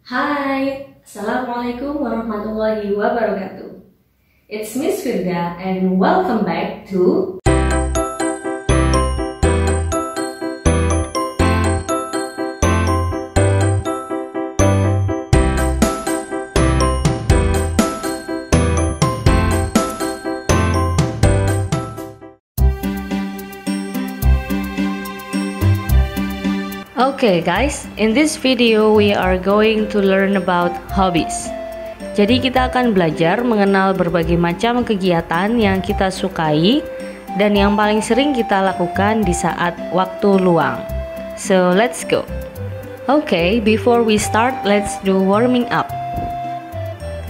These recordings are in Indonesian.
Hai, Assalamualaikum warahmatullahi wabarakatuh. It's Miss Firda and welcome back to Okay guys, in this video we are going to learn about hobbies. Jadi kita akan belajar mengenal berbagai macam kegiatan yang kita sukai dan yang paling sering kita lakukan di saat waktu luang. So let's go. Okay, before we start, let's do warming up.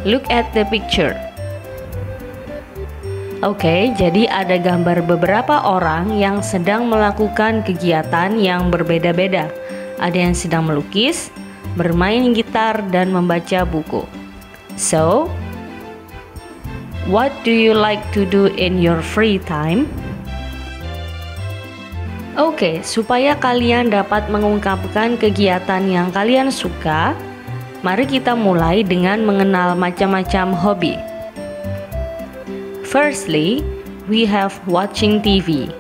Look at the picture. Oke, jadi ada gambar beberapa orang yang sedang melakukan kegiatan yang berbeda-beda. Ada yang sedang melukis, bermain gitar, dan membaca buku. So, what do you like to do in your free time? Oke, supaya kalian dapat mengungkapkan kegiatan yang kalian suka, mari kita mulai dengan mengenal macam-macam hobi. Firstly, we have watching TV.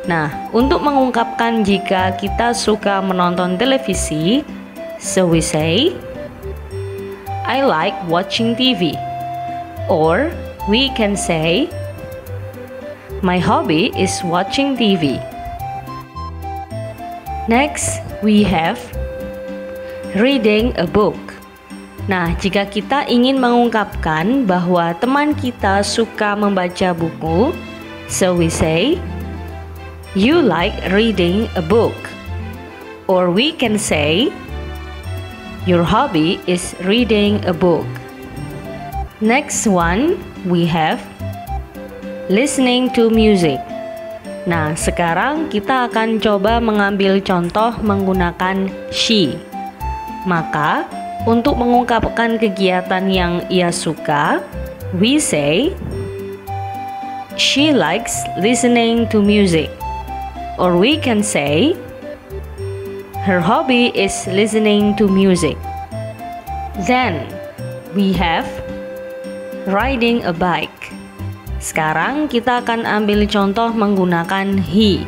Nah, untuk mengungkapkan jika kita suka menonton televisi, so we say, I like watching TV. Or we can say, my hobby is watching TV. Next, we have reading a book. Nah, jika kita ingin mengungkapkan bahwa teman kita suka membaca buku, so we say, you like reading a book. Or we can say, your hobby is reading a book. Next one, we have listening to music. Nah, sekarang kita akan coba mengambil contoh menggunakan she. Maka, untuk mengungkapkan kegiatan yang ia suka, we say, she likes listening to music. Or we can say, her hobby is listening to music. Then, we have riding a bike. Sekarang kita akan ambil contoh menggunakan he.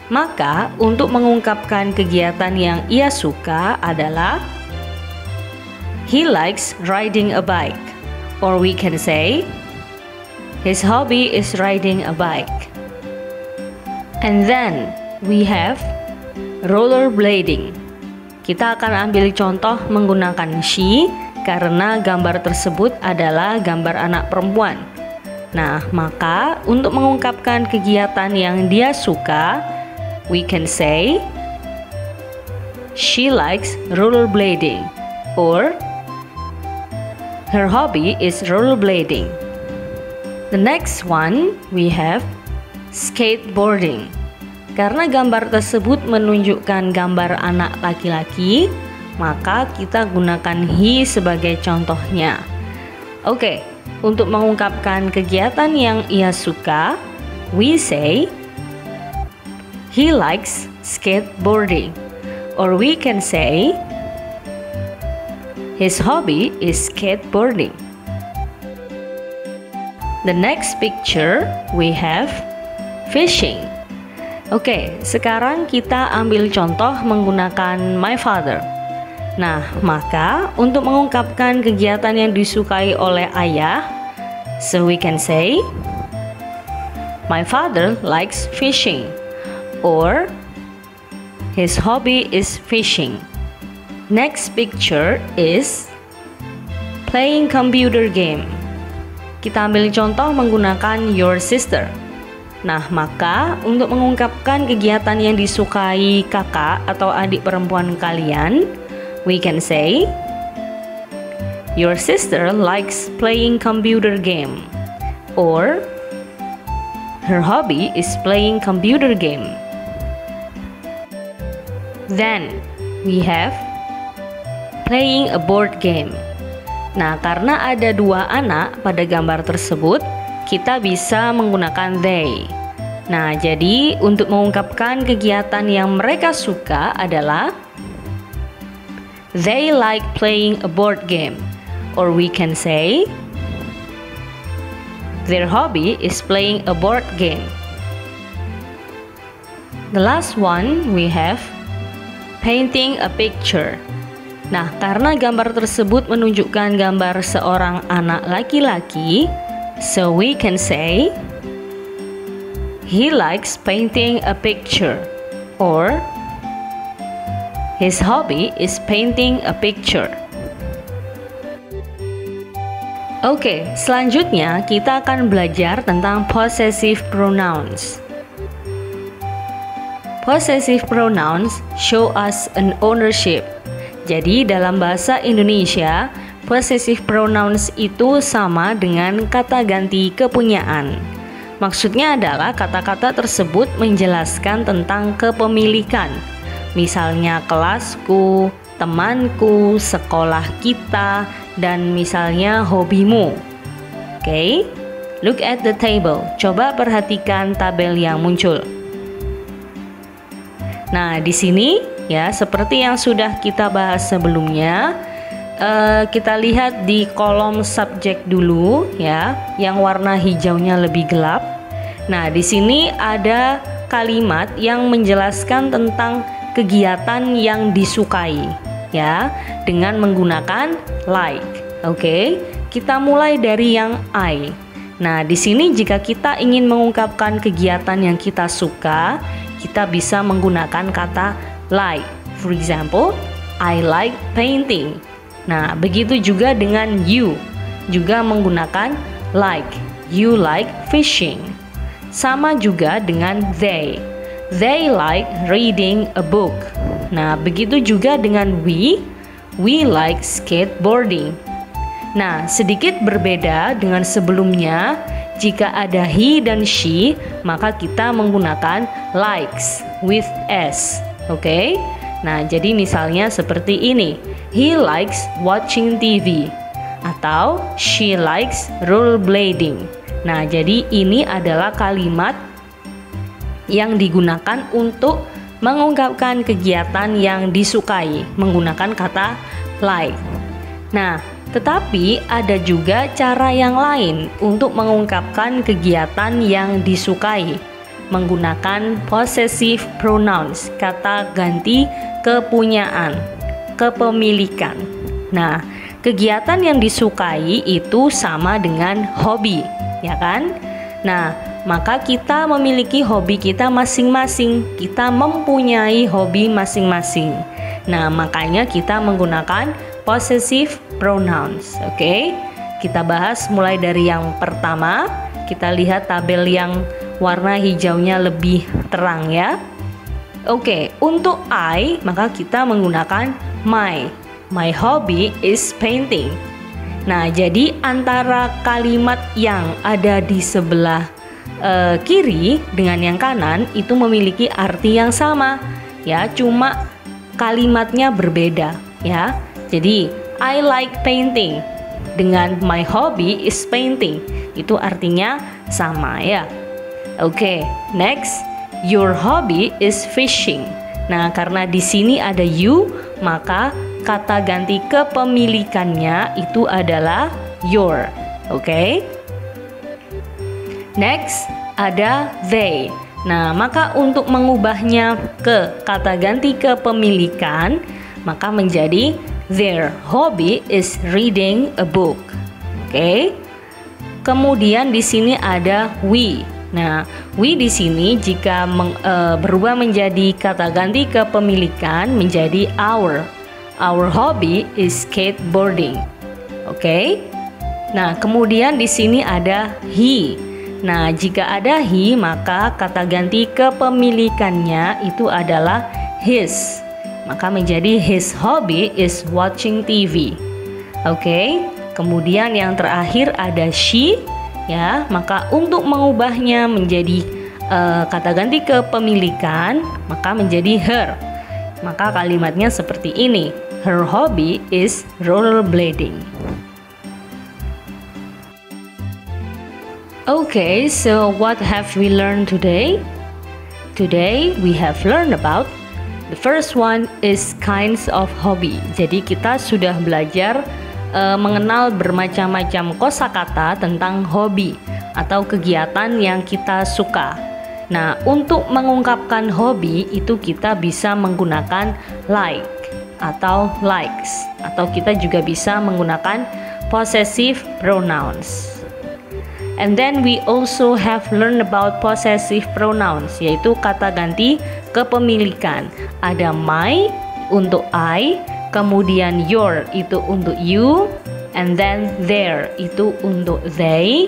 Maka, untuk mengungkapkan kegiatan yang ia suka adalah he likes riding a bike. Or we can say, his hobby is riding a bike. And then we have rollerblading. Kita akan ambil contoh menggunakan she karena gambar tersebut adalah gambar anak perempuan. Nah, maka untuk mengungkapkan kegiatan yang dia suka, we can say, she likes rollerblading. Or her hobby is rollerblading. The next one, we have skateboarding. Karena gambar tersebut menunjukkan gambar anak laki-laki, maka kita gunakan he sebagai contohnya. Oke, untuk mengungkapkan kegiatan yang ia suka, we say, he likes skateboarding. Or we can say, his hobby is skateboarding. The next picture, we have fishing. Oke, sekarang kita ambil contoh menggunakan my father. Nah, maka untuk mengungkapkan kegiatan yang disukai oleh ayah, so we can say, my father likes fishing. Or his hobby is fishing. Next picture is playing computer game. Kita ambil contoh menggunakan your sister. Nah, maka untuk mengungkapkan kegiatan yang disukai kakak atau adik perempuan kalian, we can say, your sister likes playing computer game. Or her hobby is playing computer game. Then we have playing a board game. Nah, karena ada dua anak pada gambar tersebut, kita bisa menggunakan they. Nah, jadi untuk mengungkapkan kegiatan yang mereka suka adalah they like playing a board game. Or we can say, their hobby is playing a board game. The last one we have painting a picture. Nah, karena gambar tersebut menunjukkan gambar seorang anak laki-laki, so we can say he likes painting a picture, or his hobby is painting a picture. Oke, selanjutnya kita akan belajar tentang possessive pronouns. Possessive pronouns show us an ownership. Jadi dalam bahasa Indonesia, possessive pronouns itu sama dengan kata ganti kepunyaan. Maksudnya adalah kata-kata tersebut menjelaskan tentang kepemilikan. Misalnya kelasku, temanku, sekolah kita, dan misalnya hobimu. Oke, look at the table. Coba perhatikan tabel yang muncul. Nah, di sini ya seperti yang sudah kita bahas sebelumnya, kita lihat di kolom subjek dulu ya, yang warna hijaunya lebih gelap. Nah, di sini ada kalimat yang menjelaskan tentang kegiatan yang disukai ya, dengan menggunakan like. Oke, kita mulai dari yang I. Nah, di sini jika kita ingin mengungkapkan kegiatan yang kita suka, kita bisa menggunakan kata like. For example, I like painting. Nah, begitu juga dengan you, juga menggunakan like. You like fishing. Sama juga dengan they. They like reading a book. Nah, begitu juga dengan we like skateboarding. Nah, sedikit berbeda dengan sebelumnya. Jika ada he dan she, maka kita menggunakan likes with s. Oke? Nah, jadi misalnya seperti ini. He likes watching TV. Atau she likes rollerblading. Nah, jadi ini adalah kalimat yang digunakan untuk mengungkapkan kegiatan yang disukai menggunakan kata like. Nah, tetapi ada juga cara yang lain untuk mengungkapkan kegiatan yang disukai menggunakan possessive pronouns, kata ganti kepunyaan, kepemilikan. Nah, kegiatan yang disukai itu sama dengan hobi, ya kan? Nah, maka kita memiliki hobi kita masing-masing. Kita mempunyai hobi masing-masing. Nah, makanya kita menggunakan possessive pronouns. Oke, kita bahas mulai dari yang pertama. Kita lihat tabel yang warna hijaunya lebih terang ya. Oke, untuk I, maka kita menggunakan my. My hobby is painting. Nah, jadi antara kalimat yang ada di sebelah kiri dengan yang kanan itu memiliki arti yang sama ya, cuma kalimatnya berbeda ya. Jadi I like painting dengan my hobby is painting, itu artinya sama ya. Oke, next, your hobby is fishing. Nah, karena di sini ada you, maka kata ganti kepemilikannya itu adalah your. Oke. Next, ada they. Nah, maka untuk mengubahnya ke kata ganti kepemilikan, maka menjadi their hobby is reading a book. Oke. Kemudian di sini ada we. Nah, we di sini jika berubah menjadi kata ganti kepemilikan menjadi our. Our hobby is skateboarding. Oke. Nah, kemudian di sini ada he. Nah, jika ada he, maka kata ganti kepemilikannya itu adalah his. Maka menjadi his hobby is watching TV. Oke. Kemudian yang terakhir ada she, ya. Maka untuk mengubahnya menjadi kata ganti kepemilikan, maka menjadi her. Maka kalimatnya seperti ini. Her hobby is rollerblading. Okay, so what have we learned today? Today we have learned about The first one is kinds of hobby. Jadi kita sudah belajar mengenal bermacam-macam kosakata tentang hobi atau kegiatan yang kita suka. Nah, untuk mengungkapkan hobi itu kita bisa menggunakan like atau likes, atau kita juga bisa menggunakan possessive pronouns. And then we also have learned about possessive pronouns, yaitu kata ganti kepemilikan. Ada my untuk I, kemudian your itu untuk you, and then their itu untuk they,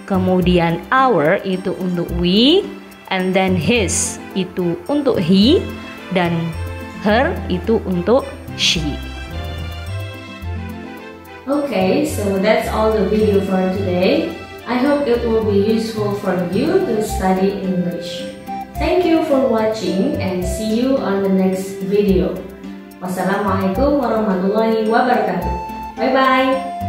kemudian our itu untuk we, and then his itu untuk he, dan her itu untuk she. Okay, so that's all the video for today. I hope it will be useful for you to study English. Thank you for watching and see you on the next video. Wassalamualaikum warahmatullahi wabarakatuh. Bye bye.